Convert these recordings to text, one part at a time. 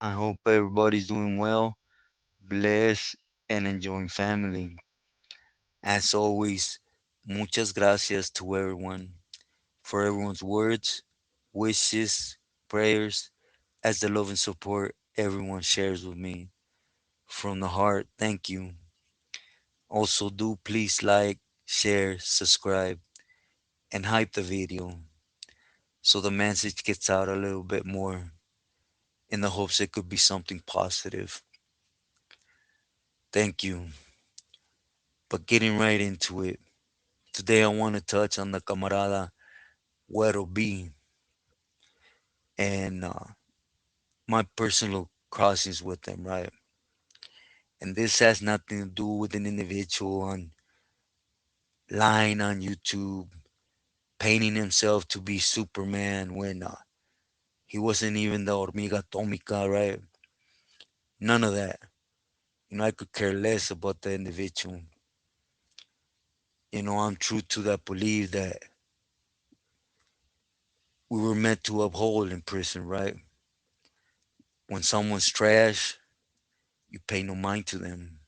I hope everybody's doing well, blessed, and enjoying family. As always, muchas gracias to everyone for everyone's words, wishes, prayers, as the love and support everyone shares with me. From the heart, thank you. Also, do please like, share, subscribe, and hype the video so the message gets out a little bit more in the hopes it could be something positive. Thank you. But getting right into it, today I want to touch on the camarada huero B and my personal crossings with them, right? And this has nothing to do with an individual on lying on YouTube, painting himself to be Superman when he wasn't even the hormiga atómica, right? None of that. I could care less about the individual. I'm true to that belief that we were meant to uphold in prison, right? When someone's trash, you pay no mind to them.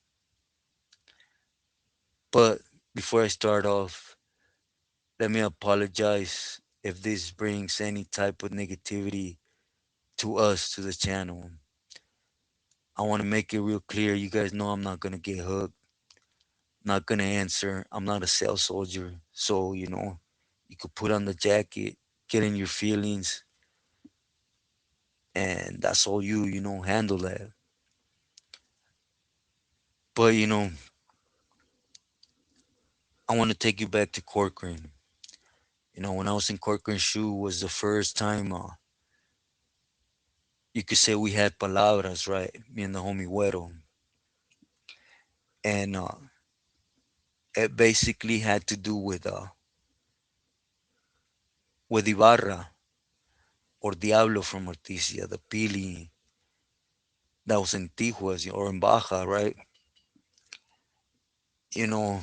But before I start off, let me apologize if this brings any type of negativity to us, to the channel. I want to make it real clear. You guys know I'm not going to get hooked, not going to answer. I'm not a sales soldier. So, you could put on the jacket, get in your feelings, and that's all handle that. But, I want to take you back to Corcoran. When I was in Corcoran Shoe was the first time you could say we had palabras, right? Me and the homie Güero. And it basically had to do with Ibarra or Diablo from Artesia, the Pili that was in Tijuas or in Baja, right? You know,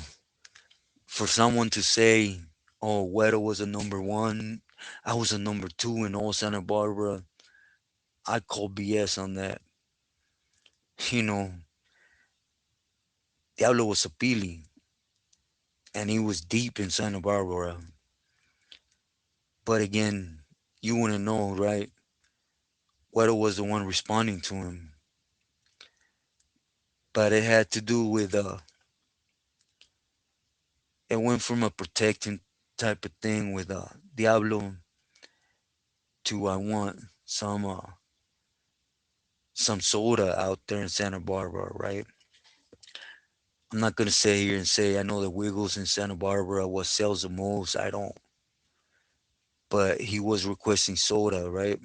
for someone to say, oh, Güero was a number one, I was a number two in all Santa Barbara, I call BS on that. You know, Diablo was a Pili and he was deep in Santa Barbara. But again, you wouldn't know, right? Güero was the one responding to him. But it had to do with it went from a protecting type of thing with Diablo to I want some soda out there in Santa Barbara, right? I'm not gonna say here and say I know the Wiggles in Santa Barbara what sells the most. I don't, but he was requesting soda, right?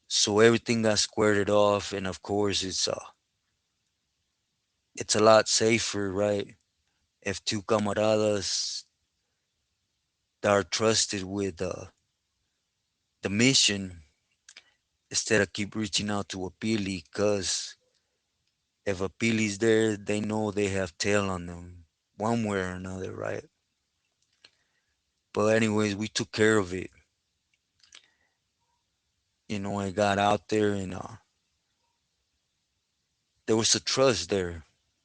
So everything got squared off, and of course it's a lot safer, right? If two camaradas that are trusted with the mission instead of keep reaching out to a Pili, because if a Pili's there, they know they have tail on them one way or another, right? But anyways, we took care of it. I got out there and there was a trust there.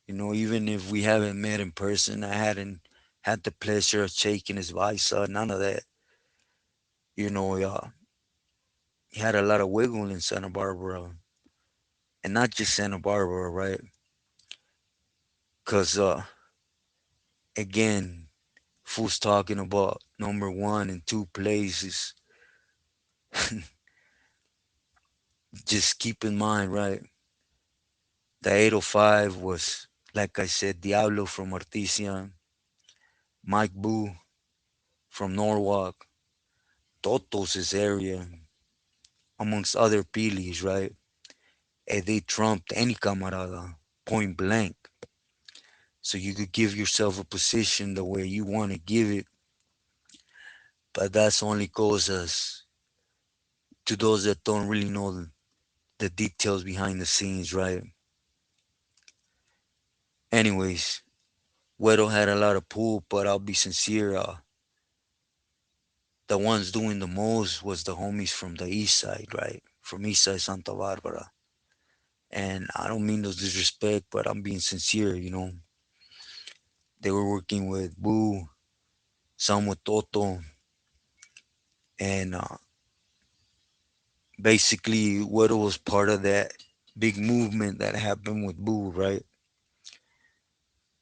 Even if we haven't met in person, I hadn't had the pleasure of shaking his visa, none of that. He had a lot of wiggle in Santa Barbara, and not just Santa Barbara, right? Because again, fools talking about number one and two places. Just keep in mind, right? The 805 was, like I said, Diablo from Artesia, Mike Boo from Norwalk, Totos' area, amongst other Pilis, right? And they trumped any camarada, point blank. So you could give yourself a position the way you want to give it, but that's only goes as to those that don't really know the details behind the scenes, right? Anyways, Weddle had a lot of pull, but I'll be sincere, the ones doing the most was the homies from the east side, right? from Eastside Santa Barbara. And I don't mean no disrespect, but I'm being sincere, you know. They were working with Boo, some with Toto, and basically what was part of that big movement that happened with Boo, right?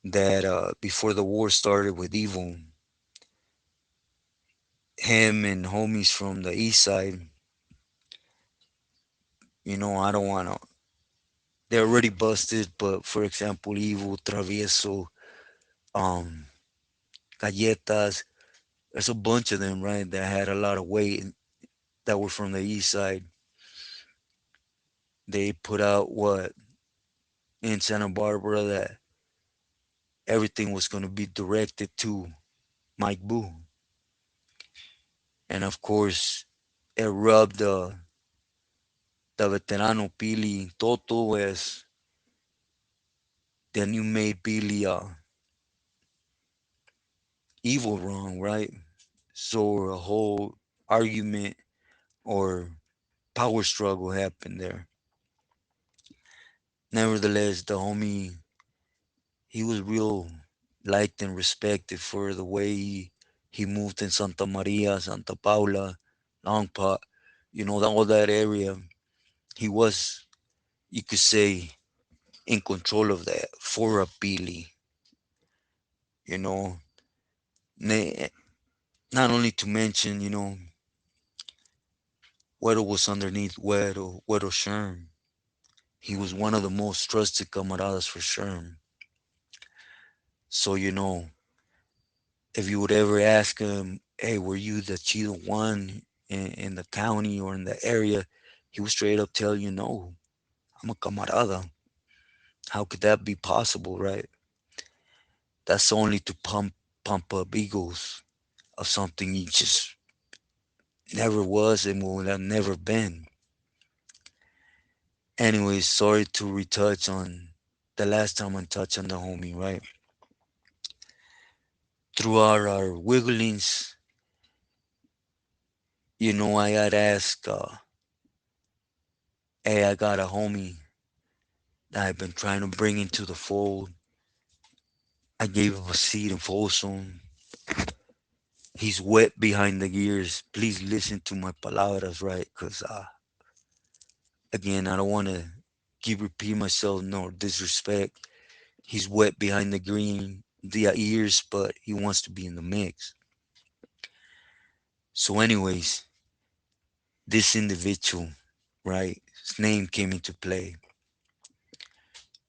That before the war started with Evil, him and homies from the east side, you know, I don't want to, they're already busted, but for example, Evil, Travieso, um, Galletas, there's a bunch of them, right, that had a lot of weight that were from the east side. They put out what in Santa Barbara that everything was going to be directed to Mike Boo. And of course, it rubbed the veterano Pili Toto as the new made Pili evil wrong, right? So a whole argument or power struggle happened there. Nevertheless, the homie, he was real liked and respected for the way he moved in Santa Maria, Santa Paula, Long Pot, you know, all that area. He was, you could say, in control of that for a Pili, you know. Not only to mention, you know, Güero was underneath Güero Sherm. He was one of the most trusted camaradas for Sherm. So, you know, if you would ever ask him, hey, were you the Chido one in the county or in the area? He would straight up tell you, no, I'm a camarada. How could that be possible, right? That's only to pump up egos of something you just never was and will have never been. Anyways, sorry to retouch on the last time I touched on the homie, right? Throughout our wigglings, you know, I got asked, hey, I got a homie that I've been trying to bring into the fold. I gave him a seat in Folsom. He's wet behind the gears. Please listen to my palabras, right? Because, again, I don't want to keep repeating myself, nor disrespect. He's wet behind the ears, but he wants to be in the mix. So, anyways, this individual, right, his name came into play.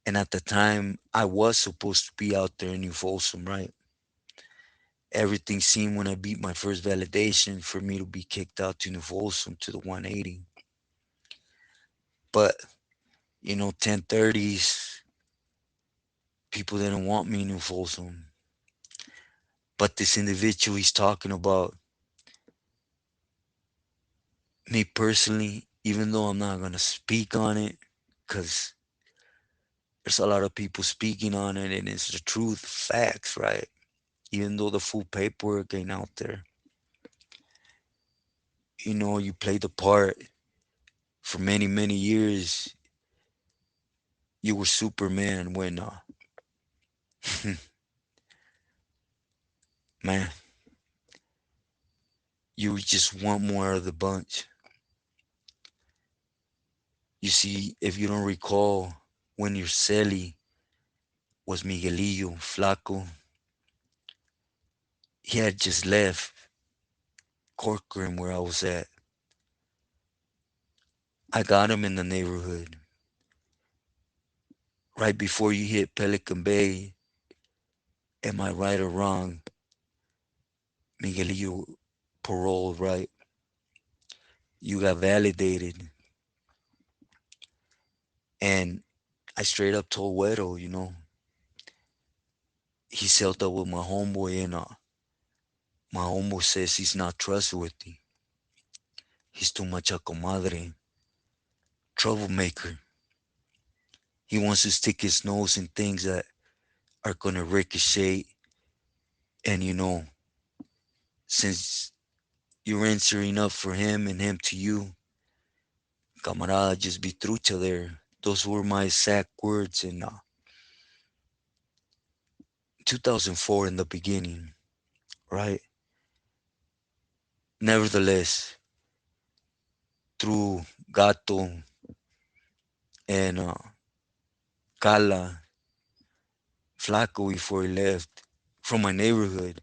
And at the time, I was supposed to be out there in New Folsom, right? Everything seemed when I beat my first validation for me to be kicked out to New Folsom to the 180. But, you know, 1030s, people didn't want me in New Folsom. But this individual he's talking about, me personally, even though I'm not going to speak on it, because there's a lot of people speaking on it and it's the truth, facts, right? Even though the full paperwork ain't out there. You know, you played the part for many, many years. You were Superman when, man, you were just one more of the bunch. You see, if you don't recall, when your celly was Miguelillo, Flaco, he had just left Corcoran where I was at. I got him in the neighborhood. Right before you hit Pelican Bay, am I right or wrong? Miguelillo parole, right? You got validated. And I straight up told Wedo, you know, he set up with my homeboy and my homeboy says he's not trustworthy. He's too much a comadre, troublemaker. He wants to stick his nose in things that are gonna ricochet. And you know, since you're answering up for him and him to you, camarada, just be trucha there. Those were my exact words in 2004 in the beginning, right? Nevertheless, through Gato and Cala, Flaco before he left from my neighborhood,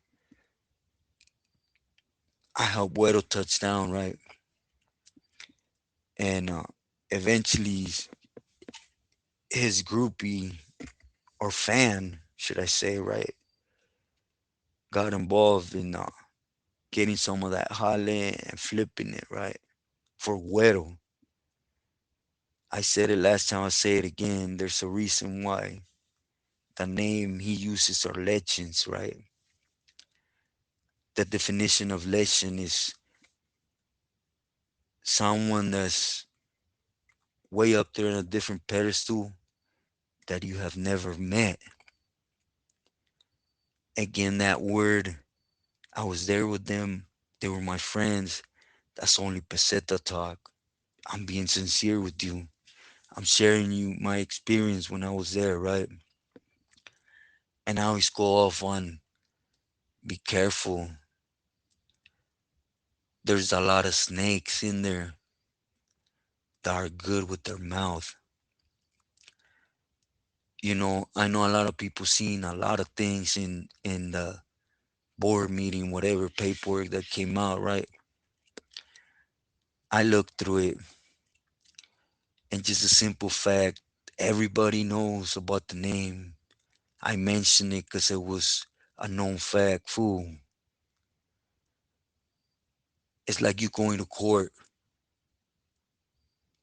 I helped Güero touch down, right? And eventually his groupie or fan, should I say, right, got involved in getting some of that jale and flipping it, right, for Güero. I said it last time, I say it again. There's a reason why the name he uses are legends, right? The definition of legend is someone that's way up there in a different pedestal that you have never met. Again, that word, I was there with them. They were my friends. That's only peseta talk. I'm being sincere with you. I'm sharing you my experience when I was there, right? And I always go off on be careful. There's a lot of snakes in there that are good with their mouth. I know a lot of people seen a lot of things in the board meeting, whatever paperwork that came out, right? I looked through it, and just a simple fact, everybody knows about the name. I mentioned it because it was a known fact. Fool, it's like you going to court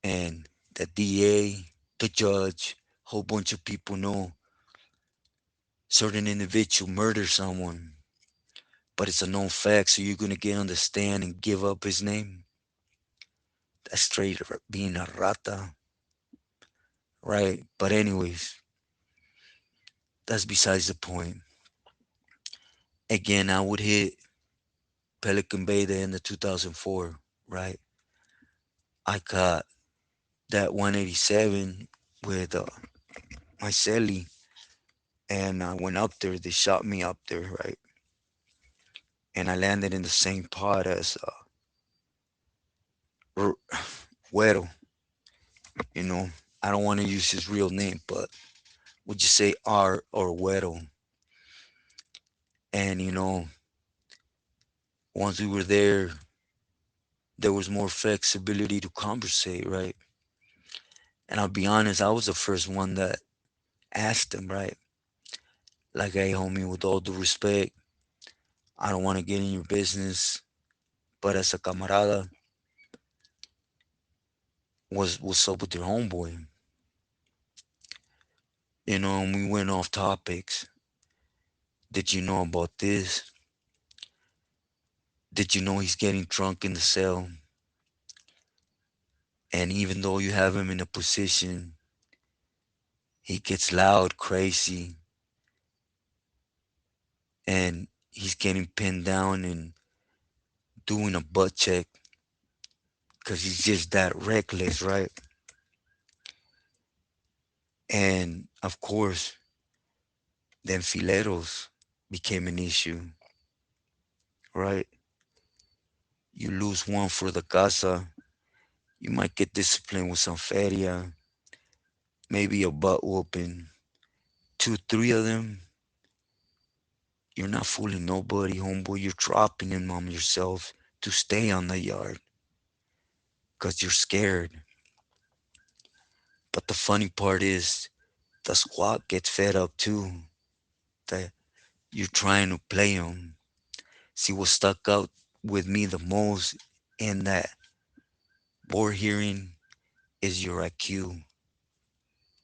and the DA, the judge, whole bunch of people know certain individual murdered someone, but it's a known fact, so you're gonna get on the stand and give up his name. That's straight being a rata, right? But anyways, that's besides the point. Again, I would hit Pelican Bay the end of 2004, right? I caught that 187 with my celly, and I went up there. They shot me up there, right? And I landed in the same pod as R- Güero. You know, I don't want to use his real name, but would you say R or Güero? And once we were there was more flexibility to conversate, right? And I'll be honest, I was the first one that asked him, right? Like, hey, homie, with all due respect, I don't want to get in your business, but as a camarada, what's up with your homeboy? And we went off topics. Did you know about this? Did you know he's getting drunk in the cell? And even though you have him in a position, he gets loud, crazy, and he's getting pinned down and doing a butt check because he's just that reckless, right? And of course, then fileros became an issue, right? You lose one for the casa, you might get disciplined with some feria, maybe a butt whooping. Two, three of them, you're not fooling nobody, homeboy. You're dropping them on yourself to stay on the yard because you're scared. But the funny part is, the squad gets fed up too. That you're trying to play them. See what stuck out with me the most in that board hearing is your IQ,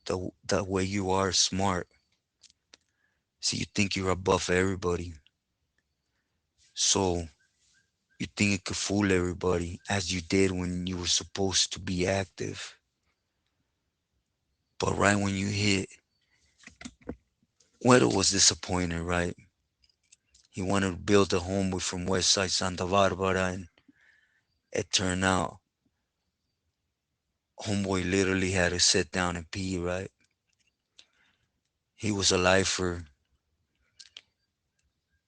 the way you are smart. See, you think you're above everybody, so you think it could fool everybody as you did when you were supposed to be active. But right when you hit, Weddle was disappointed, right? He wanted to build a home from West Side Santa Barbara, and it turned out Homeboy literally had to sit down and pee, right? He was a lifer,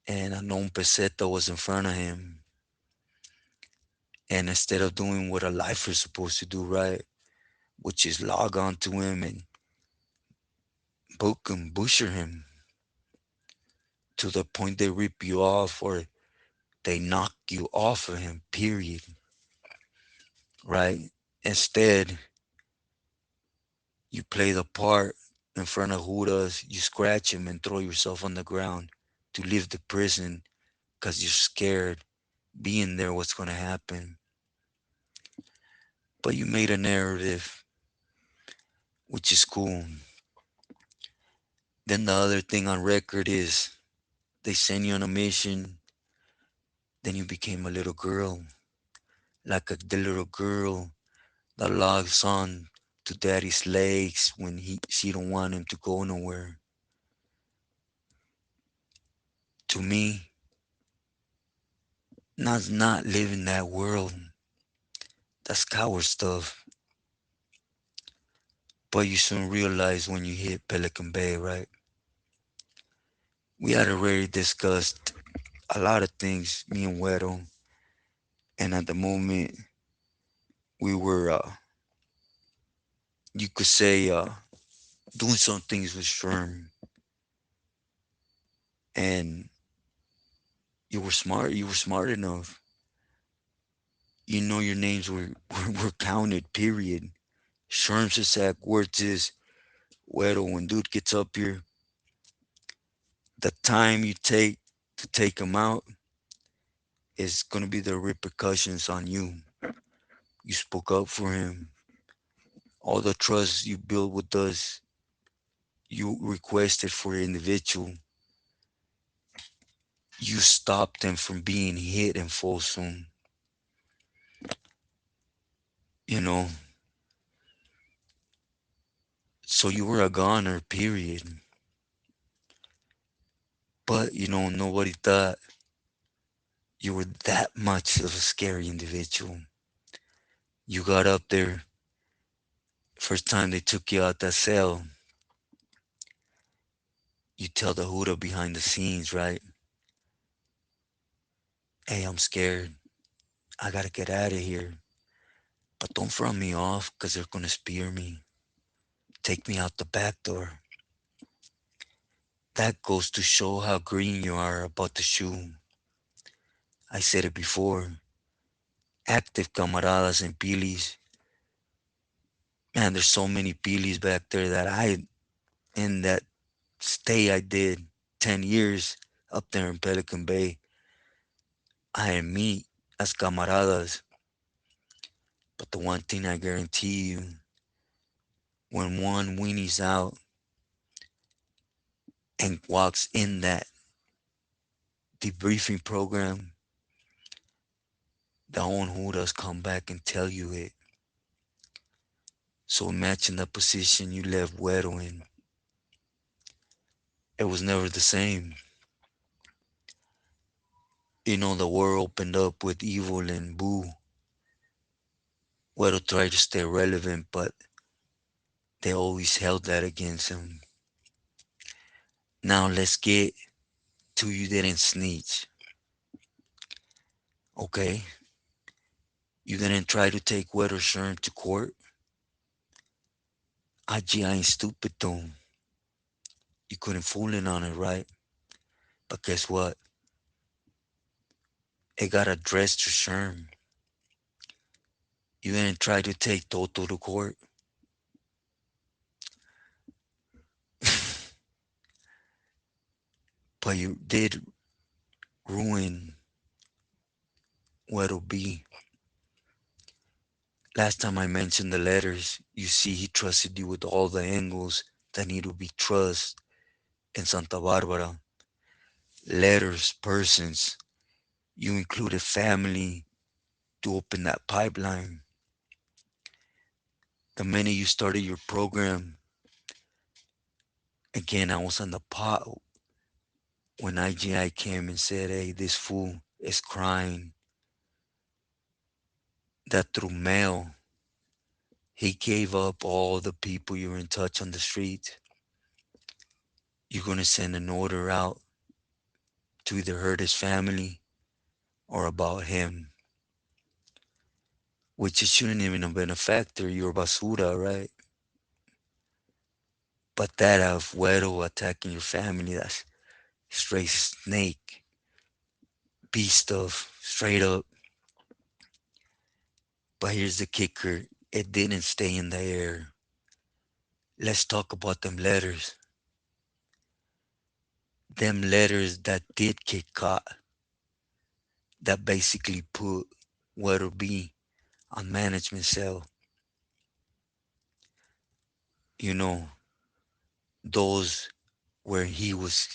and a known peseta was in front of him. And instead of doing what a lifer's supposed to do, right, which is log on to him and book him, busher him to the point they rip you off or they knock you off of him, period, right? Instead, you play the part in front of Judas, you scratch him and throw yourself on the ground to leave the prison because you're scared being there what's going to happen. But you made a narrative, which is cool. Then the other thing on record is they send you on a mission, then you became a little girl, like the little girl that logs on to daddy's legs when she don't want him to go nowhere. To me, not living that world. That's coward stuff. But you soon realize when you hit Pelican Bay, right? We had already discussed a lot of things, me and Weddle, and at the moment we were, you could say, doing some things with Sherm, and you were smart. You were smart enough. You know your names were counted. Period. Sherm's exact words is, Weddle, when dude gets up here, the time you take to take him out is gonna be the repercussions on you. You spoke up for him. All the trust you built with us, you requested for an individual. You stopped them from being hit in Folsom. You know, so you were a goner, period. But nobody thought you were that much of a scary individual. You got up there, first time they took you out that cell, you tell the Huda behind the scenes, right? Hey, I'm scared. I gotta get out of here. But don't front me off, cause they're gonna spear me. Take me out the back door. That goes to show how green you are about the shoe. I said it before. Active camaradas and pilis. Man, there's so many pilis back there that in that stay I did 10 years up there in Pelican Bay, I didn't meet as camaradas. But the one thing I guarantee you, when one weenies out and walks in that debriefing program, the own Judas come back and tell you it. So imagine the position you left Güero in. It was never the same. The world opened up with Evil and Boo. Güero tried to stay relevant, but they always held that against him. Now let's get to you didn't snitch. Okay? You didn't try to take Güero's Sherm to court. IG ain't stupid though. You couldn't fool in on it, right? But guess what? It got addressed to Sherm. You didn't try to take Toto to court. But you did ruin what'll be. Last time I mentioned the letters, you see he trusted you with all the angles that need to be trust in Santa Barbara. Letters, persons. You included family to open that pipeline. The minute you started your program, again, I was on the pot when IGI came and said, hey, this fool is crying that through mail He gave up all the people you were in touch on the street. You're going to send an order out to either hurt his family or about him, which it shouldn't even have been a factor. You're basura, right? But that of Güero attacking your family, that's straight snake, beast stuff, straight up. But here's the kicker, it didn't stay in the air. Let's talk about them letters. Them letters that did get caught, that basically put Güero B on management cell. You know, those where he was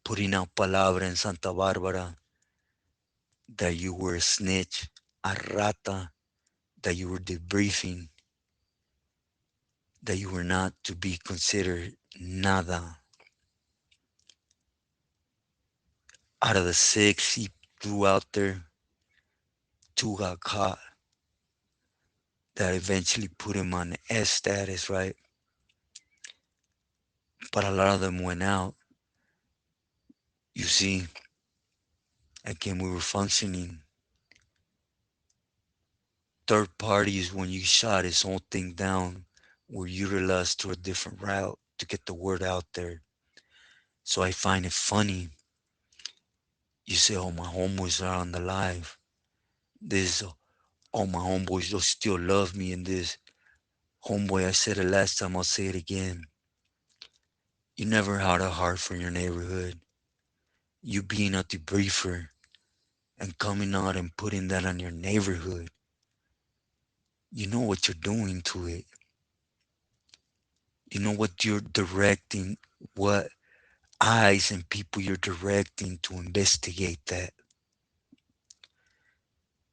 putting out palabra in Santa Barbara that you were a snitch, a rata, that you were debriefing, that you were not to be considered nada. Out of the six he threw out there, two got caught. That eventually put him on S status, right? But a lot of them went out. You see, again, we were functioning. Third parties, when you shot his whole thing down, were utilized to a different route to get the word out there. So I find it funny. You say, oh, my homeboys are on the live. This, oh, my homeboys, they'll still love me in this. Homeboy, I said it last time, I'll say it again. You never had a heart for your neighborhood. You being a debriefer and coming out and putting that on your neighborhood. You know what you're doing to it. You know what you're directing, what eyes and people you're directing to investigate that.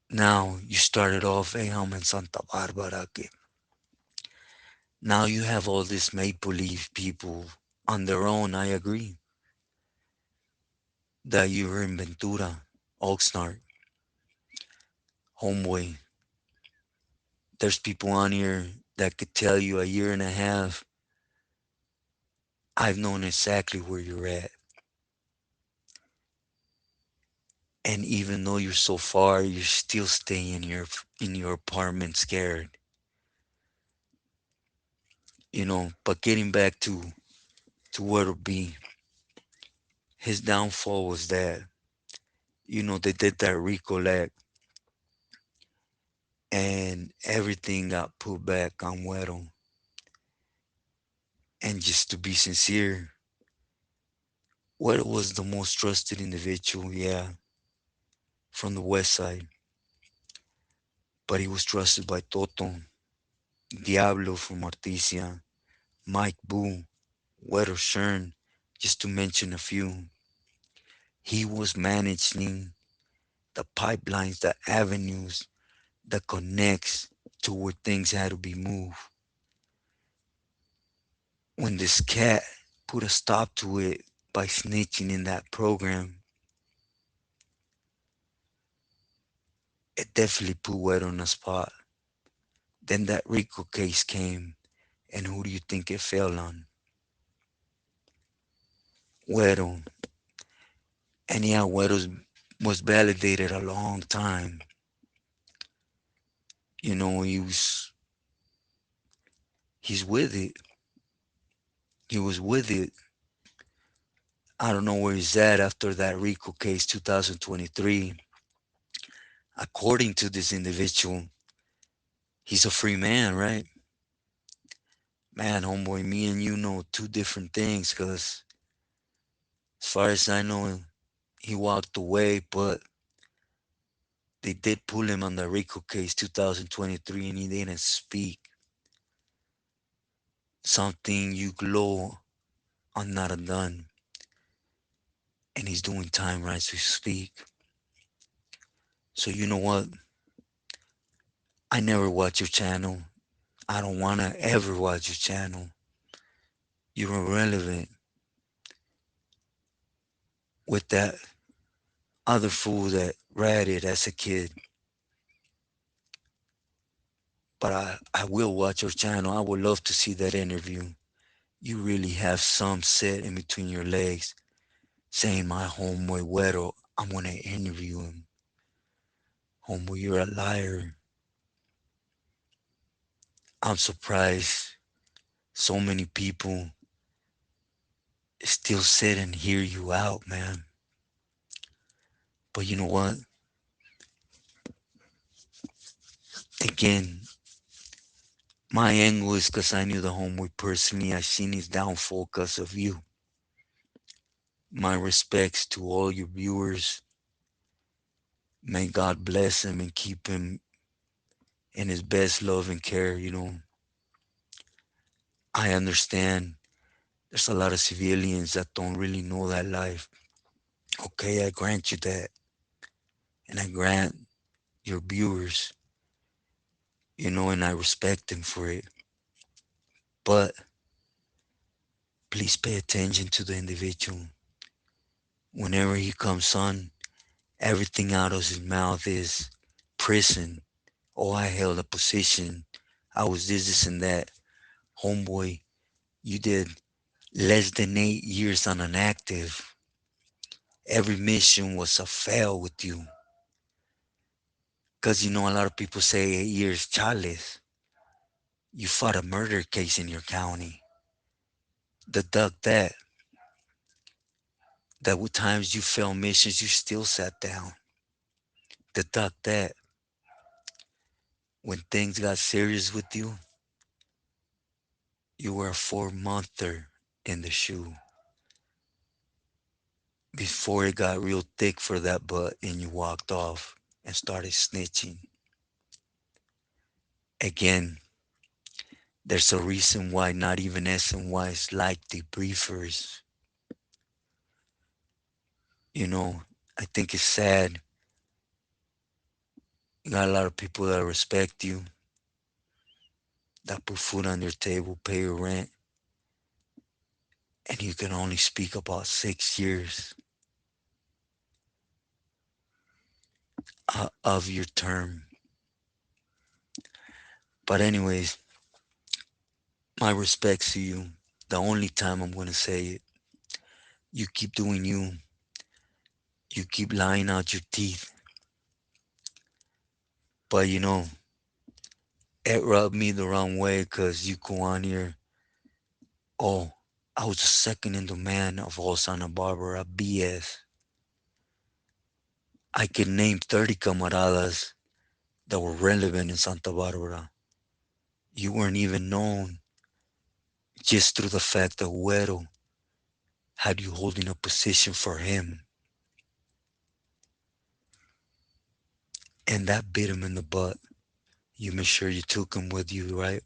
Now you started off, hey, I'm in Santa Barbara. Que now you have all this make believe people on their own. I agree that you're in Ventura, Oxnard, Homeboy. There's people on here that could tell you a year and a half. I've known exactly where you're at. And even though you're so far, you're still staying in your apartment scared. But getting back to where to be, his downfall was that, they did that recollect and everything got put back on Güero. And just to be sincere, Güero was the most trusted individual, yeah, from the west side. But he was trusted by Toto, Diablo from Artesia, Mike Boo, Güero Shern, just to mention a few. He was managing the pipelines, the avenues, the connects to where things had to be moved. When this cat put a stop to it by snitching in that program, it definitely put Wet on the spot. Then that Rico case came, and who do you think it fell on? Güero. And yeah, Güero was validated a long time. He's with it. He was with it. I don't know where he's at after that Rico case 2023. According to this individual, he's a free man, right? Man, homeboy, me and you know two different things because as far as I know, he walked away, but they did pull him on the Rico case 2023 and he didn't speak. Something you glow on not done. And he's doing time right as we speak. So you know what? I never watch your channel. I don't wanna ever watch your channel. You're irrelevant with that other fool that ratted as a kid. but I will watch your channel. I would love to see that interview. You really have some set in between your legs saying my homeboy Güero, I'm gonna interview him. Homeboy, you're a liar. I'm surprised so many people still sit and hear you out, man. But you know what? Again, my angle is because I knew the homeboy personally. I seen his downfall because of you. My respects to all your viewers. May God bless him and keep him in his best love and care. I understand there's a lot of civilians that don't really know that life. Okay, I grant you that. And I grant your viewers, and I respect them for it. But please pay attention to the individual. Whenever he comes on, everything out of his mouth is prison. Oh, I held a position. I was this, and that. Homeboy, you did less than 8 years on an active. Every mission was a fail with you. Because a lot of people say 8 years, chales. You fought a murder case in your county. Deduct that. That with times you failed missions, you still sat down. Deduct that. When things got serious with you, you were a 4-monther in the shoe. Before it got real thick for that butt and you walked off and started snitching. Again, there's a reason why not even SNYs like debriefers. You know, I think it's sad. You got a lot of people that respect you, that put food on your table, pay your rent, and you can only speak about 6 years of your term. But anyways, my respects to you. The only time I'm gonna say it, you keep doing you. You keep lying out your teeth. But it rubbed me the wrong way because you go on here. Oh, I was the second in demand of all Santa Barbara BS. I could name 30 camaradas that were relevant in Santa Barbara. You weren't even known just through the fact that Huero had you holding a position for him. And that bit him in the butt. You made sure you took him with you, right?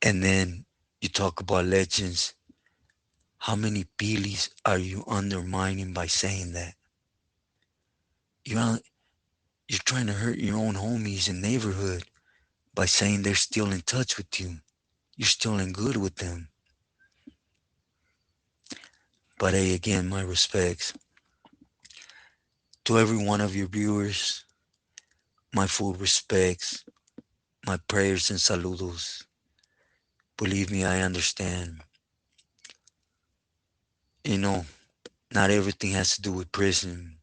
And then you talk about legends. How many Pilis are you undermining by saying that? You're not, you're trying to hurt your own homies and neighborhood by saying they're still in touch with you. You're still in good with them. But hey, again, my respects to every one of your viewers. My full respects, my prayers and saludos. Believe me, I understand. You know, not everything has to do with prison,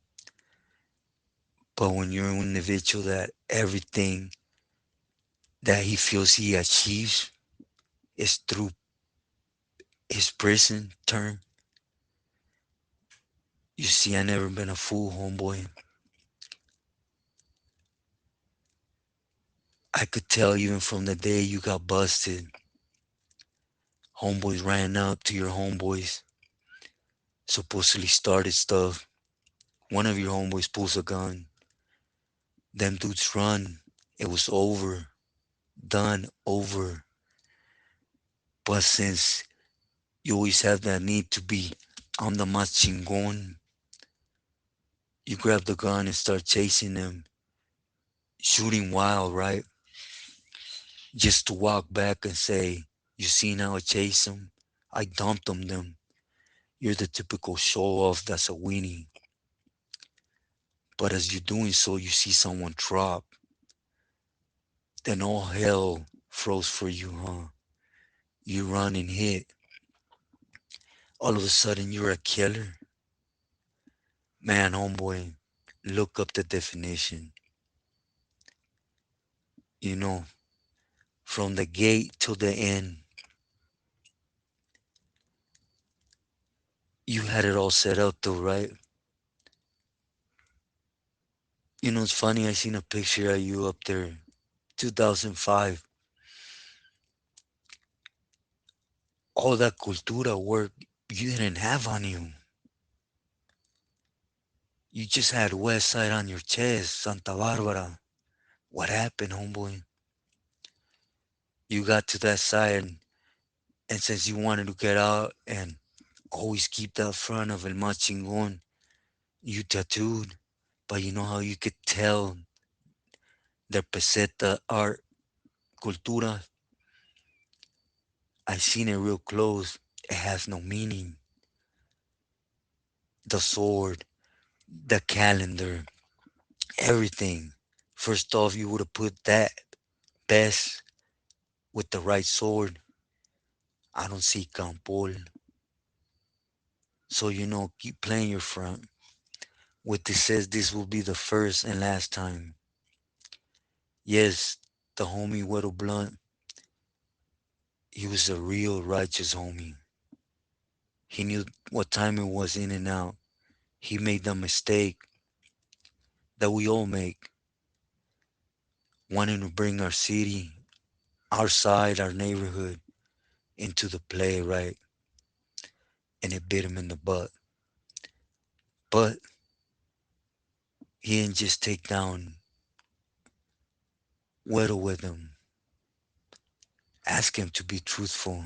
but when you're an individual that everything that he feels he achieves is through his prison term, you see, I never been a fool, homeboy. I could tell even from the day you got busted, homeboys ran up to your homeboys, supposedly started stuff. One of your homeboys pulls a gun. Them dudes run. It was over. Done. Over. But since you always have that need to be, I'm the más chingón, you grab the gun and start chasing them, shooting wild, right? Just to walk back and say, you seen how I chased them? I dumped them. You're the typical show off that's a weenie. But as you're doing so, you see someone drop. Then all hell froze for you, huh? You run and hit. All of a sudden, you're a killer. Man, homeboy, look up the definition. You know, from the gate till the end, you had it all set up though, right? You know, it's funny, I seen a picture of you up there, 2005. All that cultura work you didn't have on you. You just had West Side on your chest, Santa Barbara. What happened, homeboy? You got to that side, and since you wanted to get out and always keep that front of El Machingon, you tattooed. But you know how you could tell their peseta art, cultura? I seen it real close. It has no meaning. The sword, the calendar, everything. First off, you would have put that best with the right sword. I don't see Campol. So, you know, keep playing your front. With this says this will be the first and last time. Yes, the homie Weddle Blunt, he was a real righteous homie. He knew what time it was in and out. He made the mistake that we all make, wanting to bring our city, our side, our neighborhood into the play, right? And it bit him in the butt. But he didn't just take down Weddle with him. Ask him to be truthful.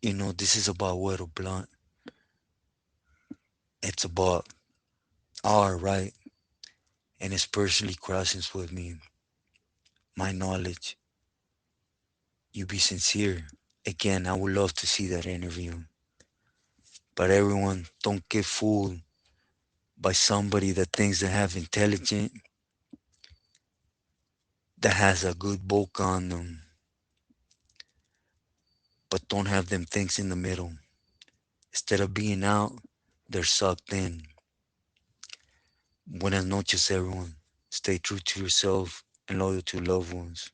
You know, this is about Weddle Blunt. It's about our right and his personally crossings with me, my knowledge. You be sincere. Again, I would love to see that interview. But everyone, don't get fooled by somebody that thinks they have intelligent, that has a good book on them, but don't have them things in the middle. Instead of being out, they're sucked in. Buenas noches, everyone. Stay true to yourself and loyal to loved ones.